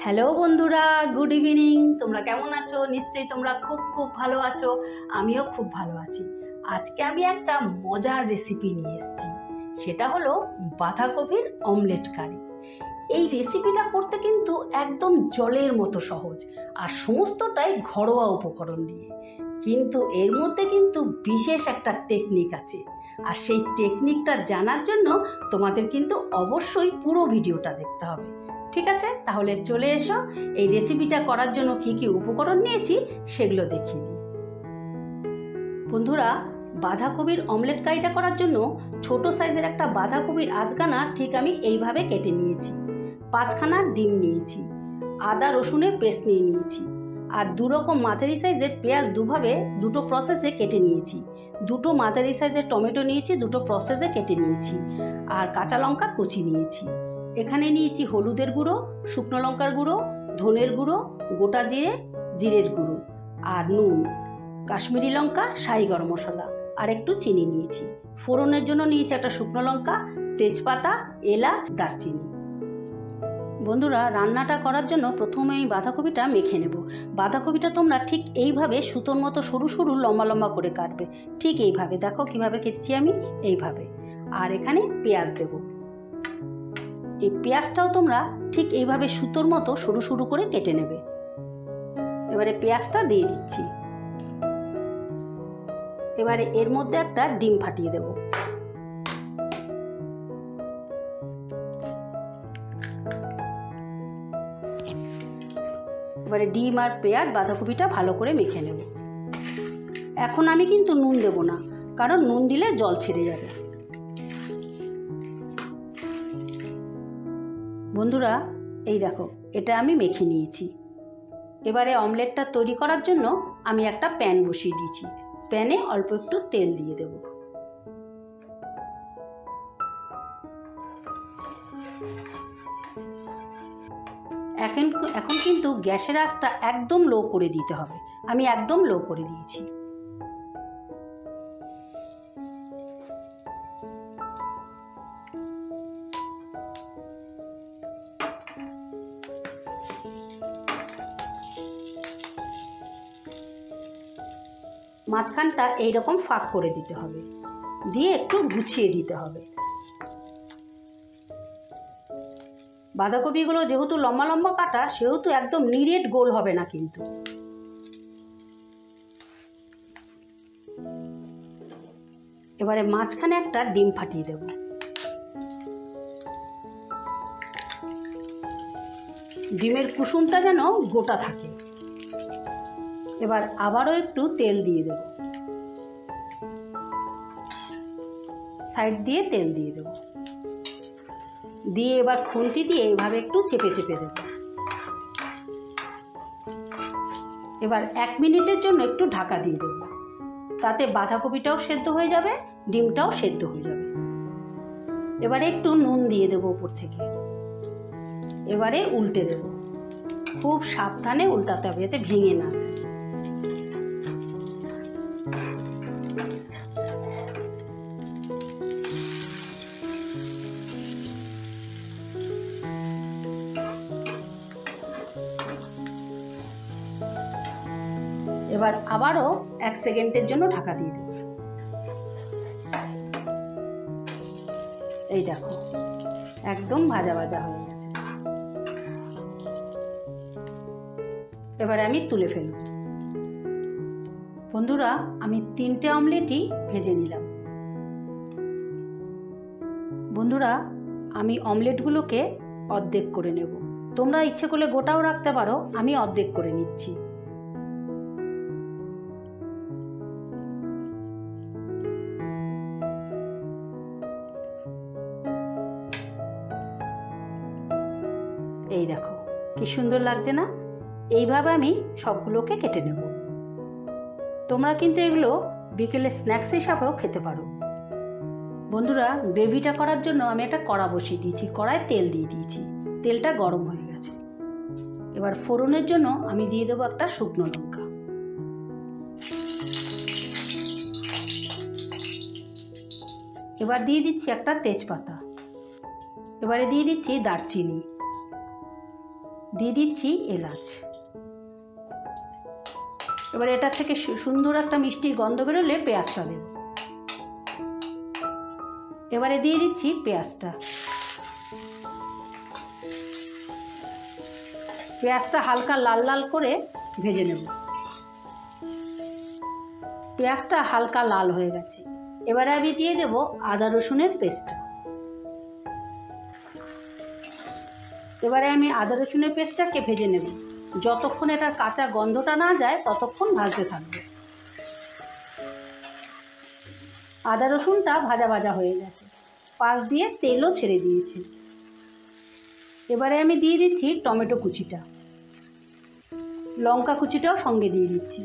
Hello বন্ধুরা, good evening. তোমরা কেমন আছো? নিশ্চয়ই তোমরা খুব খুব ভালো আছো। আমিও খুব ভালো আছি। আজকে আমি একটা মজার রেসিপি নিয়ে এসেছি। সেটা হলো বাঁধাকপির অমলেট কারি। এই রেসিপিটা করতে কিন্তু একদম জলের মতো সহজ, আর সমস্তটাই ঘরোয়া উপকরণ দিয়ে। কিন্তু এর মধ্যে কিন্তু বিশেষ একটা টেকনিক আছে, আর সেই টেকনিকটা জানার জন্য তোমাদের কিন্তু অবশ্যই পুরো ভিডিওটা দেখতে হবে। ঠিক আছে, তাহলে চলে এসো। এই রেসিপিটা করার জন্য কি কি উপকরণ নিয়েছি সেগুলো দেখিয়ে দিই। বন্ধুরা, বাঁধাকপির অমলেট কারিটা করার জন্য ছোট সাইজের একটা বাঁধাকপির আধখানা ঠিক আমি এইভাবে কেটে নিয়েছি। 5খানা ডিম নিয়েছি, আদা রসুনের পেস্ট নিয়ে নিয়েছি, আর 2 রকম মাঝারি সাইজের পেঁয়াজ দুভাবে দুটো প্রসেসে কেটে নিয়েছি। 2টো মাঝারি সাইজের টমেটো নিয়েছি, 2টো প্রসেসে কেটে নিয়েছি, আর কাঁচা লঙ্কা কুচি নিয়েছি। এখানে নিয়েছি হলুদের গুঁড়ো, শুকনো লঙ্কার গুঁড়ো, ধনের গুঁড়ো, গোটা জিরে, জিরের গুঁড়ো, আর নুন, কাশ্মীরি লঙ্কা, শাহি গরম মশলা, আর একটু চিনি নিয়েছি। ফোড়নের জন্য নিয়েছি একটা শুকনো লঙ্কা, তেজপাতা, এলাচ, দারচিনি। বন্ধুরা, রান্নাটা করার জন্য প্রথমে আমি বাঁধাকপিটা মেখে নেব। বাঁধাকপিটা তোমরা ঠিক এইভাবে সুতোর মতো সরু সরু লম্বা লম্বা করে কাটবে। ঠিক এইভাবে দেখো কিভাবে কেটেছি আমি, এইভাবে। আর এখানে পেঁয়াজ দেব। এই পেঁয়াজটাও তোমরা ঠিক এইভাবে সুতোর মতো সরু সরু করে কেটে নেবে। এবারে পেঁয়াজটা দিয়ে দিচ্ছি। এবারে এর মধ্যে একটা ডিম ফাটিয়ে দেব। এবারে ডিম আর পেঁয়াজ বাঁধাকপিটা ভালো করে মেখে নেব। এখন আমি কিন্তু নুন দেব না, কারণ নুন দিলে জল ছেড়ে যাবে। বন্ধুরা, এই দেখো, এটা আমি মেখে নিয়েছি। এবারে অমলেটটা তৈরি করার জন্য আমি একটা প্যান বসিয়ে দিয়েছি। প্যানে অল্প একটু তেল দিয়ে দেব। এখন কিন্তু গ্যাসের আঁচটা একদম লো করে দিতে হবে। আমি একদম লো করে দিয়েছি। মাঝখানটা এইরকম ফাঁক করে দিতে হবে, দিয়ে একটু গুছিয়ে দিতে হবে। বাঁধাকপিগুলো যেহেতু লম্বা লম্বা কাটা, সেহেতু একদম নিরেট গোল হবে না কিন্তু। এবারে মাঝখানে একটা ডিম ফাটিয়ে দেব। ডিমের কুসুমটা যেন গোটা থাকে। এবার আবারও একটু তেল দিয়ে দেব। সাইড দিয়ে তেল দিয়ে দেব। দিয়ে এবার খুন্তি দিয়ে এইভাবে একটু চেপে চেপে দেব। এবার 1 মিনিটের জন্য একটু ঢাকা দিয়ে দেব। তাতে বাঁধাকপিটাও সেদ্ধ হয়ে যাবে, ডিমটাও সেদ্ধ হয়ে যাবে। এবারে একটু নুন দিয়ে দেব উপর থেকে। এবারে উল্টে দেব। খুব সাবধানে উল্টাতে হবে, যাতে ভেঙে না যায়। এবার আবারও 1 সেকেন্ডের জন্য ঢাকা দিয়ে দেব। এই দেখো, একদম ভাজা ভাজা হয়ে গেছে। এবারে আমি তুলে ফেলব। বন্ধুরা, আমি 3টে অমলেটই ভেজে নিলাম। বন্ধুরা, আমি অমলেটগুলোকে অর্ধেক করে নেব। তোমরা ইচ্ছে করলে গোটাও রাখতে পারো, আমি অর্ধেক করে নিচ্ছি। এই দেখো কি সুন্দর লাগছে না? এইভাবে আমি সবগুলোকে কেটে নেব। তোমরা কিন্তু এগুলো বিকেলে স্ন্যাক্স হিসাবেও খেতে পারো। বন্ধুরা, গ্রেভিটা করার জন্য আমি একটা কড়া বসিয়ে দিয়েছি। কড়ায় তেল দিয়ে দিয়েছি। তেলটা গরম হয়ে গেছে। এবার ফোড়নের জন্য আমি দিয়ে দেবো একটা শুকনো লঙ্কা। এবার দিয়ে দিচ্ছি একটা তেজপাতা। এবারে দিয়ে দিচ্ছি দারচিনি, দিয়ে দিচ্ছি এলাচ। এবার এটা থেকে সুন্দর একটা মিষ্টি গন্ধ বেরোলে পেঁয়াজটা দেব। এবারে দিয়ে দিচ্ছি পেঁয়াজটা। পেঁয়াজটা হালকা লাল লাল করে ভেজে নেব। পেঁয়াজটা হালকা লাল হয়ে গেছে। এবারে আমি দিয়ে দেব আদা রসুনের পেস্টটা। এবারে আমি আদা রসুনের পেস্টটাকে ভেজে নেব। যতক্ষণ এটার কাঁচা গন্ধটা না যায় ততক্ষণ ভাজতে থাকবে। আদা রসুনটা ভাজা ভাজা হয়ে গেছে, পাশ দিয়ে তেলও ছেড়ে দিয়েছে। এবারে আমি দিয়ে দিচ্ছি টমেটো কুচিটা, লঙ্কা কুচিটাও সঙ্গে দিয়ে দিচ্ছি।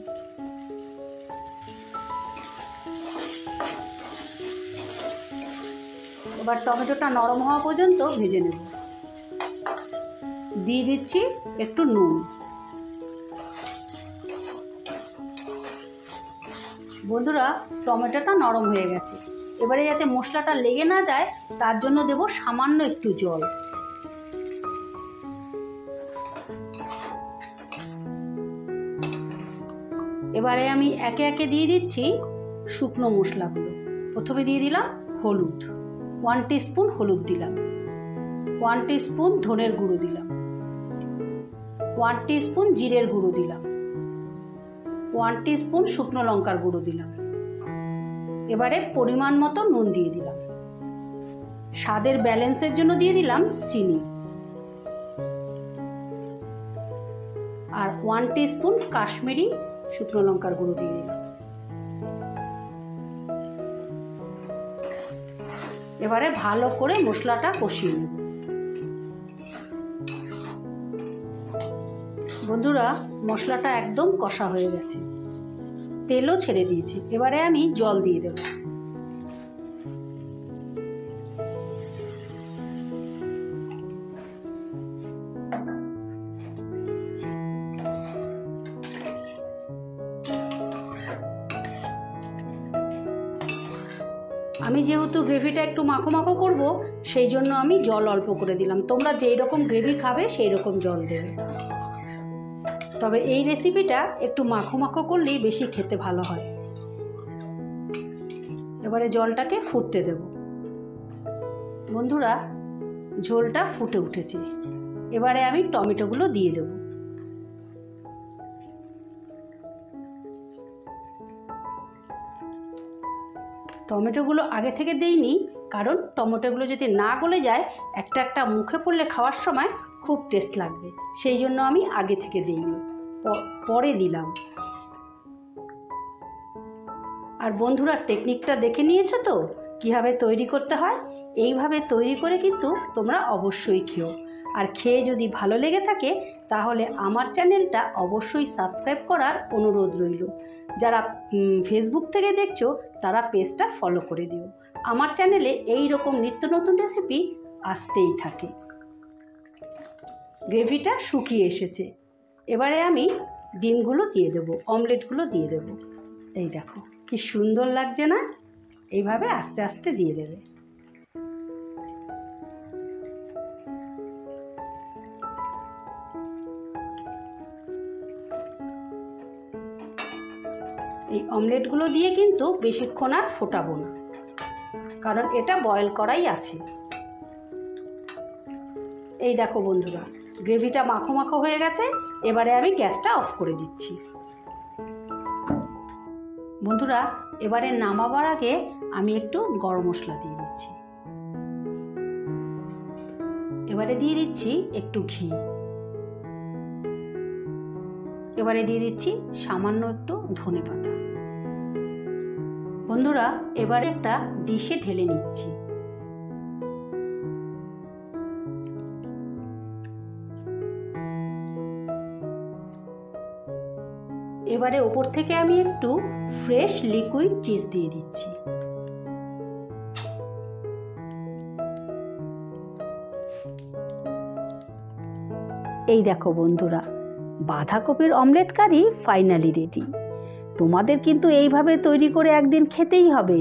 এবার টমেটোটা নরম হওয়া পর্যন্ত ভেজে নেব। দিয়ে দিচ্ছি একটু নুন। বন্ধুরা, টমেটোটা নরম হয়ে গেছে। এবারে যাতে মশলাটা লেগে না যায় তার জন্য দেব সামান্য একটু জল। এবারে আমি একে একে দিয়ে দিচ্ছি শুকনো মশলাগুলো। প্রথমে দিয়ে দিলাম হলুদ, 1 টিস্পুন হলুদ দিলাম। 1 টিস্পুন ধনের গুঁড়ো দিলাম। 1 টিস্পুন জিরের গুঁড়ো দিলাম। 1 টিস্পুন শুকনো লঙ্কার গুঁড়ো দিলাম। এবারে পরিমাণ মতো নুন দিয়ে দিলাম। স্বাদের ব্যালেন্সের জন্য দিয়ে দিলাম চিনি। আর 1 টিস্পুন কাশ্মীরি শুকনো লঙ্কার গুঁড়ো দিয়ে দিলাম। এবারে ভালো করে মশলাটা কষিয়ে নেব। বন্ধুরা, মশলাটা একদম কষা হয়ে গেছে, তেলও ছেড়ে দিয়েছে। এবারে আমি জল দিয়ে দেব। আমি যেহেতু গ্রেভিটা একটু মাখো মাখো করব, সেই জন্য আমি জল অল্প করে দিলাম। তোমরা যেই রকম গ্রেভি খাবে সেই রকম জল দেবে। তবে এই রেসিপিটা একটু মাখো মাখো করলেই বেশি খেতে ভালো হয়। এবারে জলটাকে ফুটতে দেব। বন্ধুরা, ঝোলটা ফুটে উঠেছে। এবারে আমি টমেটোগুলো দিয়ে দেব। টমেটোগুলো আগে থেকে দেইনি, কারণ টমেটোগুলো যদি না গলে যায় একটা একটা মুখে পড়লে খাওয়ার সময় খুব টেস্ট লাগবে। সেই জন্য আমি আগে থেকে দিইনি, পরে দিলাম। আর বন্ধুরা, টেকনিকটা দেখে নিয়েছো তো কীভাবে তৈরি করতে হয়? এইভাবে তৈরি করে কিন্তু তোমরা অবশ্যই খেও। আর খেয়ে যদি ভালো লেগে থাকে তাহলে আমার চ্যানেলটা অবশ্যই সাবস্ক্রাইব করার অনুরোধ রইল। যারা ফেসবুক থেকে দেখছো তারা পেজটা ফলো করে দিও। আমার চ্যানেলে এই রকম নিত্য নতুন রেসিপি আসতেই থাকে। গ্রেভিটা শুকিয়ে এসেছে। এবারে আমি ডিমগুলো দিয়ে দেবো, অমলেটগুলো দিয়ে দেবো। এই দেখো কি সুন্দর লাগছে না? এইভাবে আস্তে আস্তে দিয়ে দেবে। এই অমলেটগুলো দিয়ে কিন্তু বেশিক্ষণ আর ফোটাবো না, কারণ এটা বয়েল করাই আছে। এই দেখো বন্ধুরা, গ্রেভিটা মাখো মাখো হয়ে গেছে। এবারে আমি গ্যাসটা অফ করে দিচ্ছি। বন্ধুরা, এবারে নামাবার আগে আমি একটু গরম মশলা দিয়ে দিচ্ছি। এবারে দিয়ে দিচ্ছি একটু ঘি। এবারে দিয়ে দিচ্ছি সামান্য একটু ধনেপাতা। বন্ধুরা, এবারে একটা ডিশে ঢেলে নিচ্ছি। এবারে ওপর থেকে আমি একটু ফ্রেশ লিকুইড চিজ দিয়ে দিচ্ছি। এই দেখো বন্ধুরা, বাঁধাকপির অমলেট কারি ফাইনালি রেডি। তোমাদের কিন্তু এইভাবে তৈরি করে একদিন খেতেই হবে।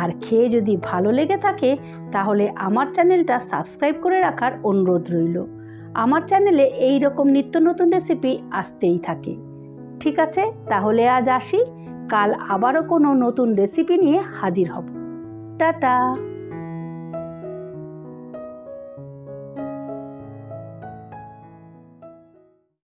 আর খেয়ে যদি ভালো লেগে থাকে তাহলে আমার চ্যানেলটা সাবস্ক্রাইব করে রাখার অনুরোধ রইল। আমার চ্যানেলে এই রকম নিত্য নতুন রেসিপি আসতেই থাকে। ঠিক আছে, তাহলে আজ আসি, কাল আবারও কোনো নতুন রেসিপি নিয়ে হাজির হব। টাটা।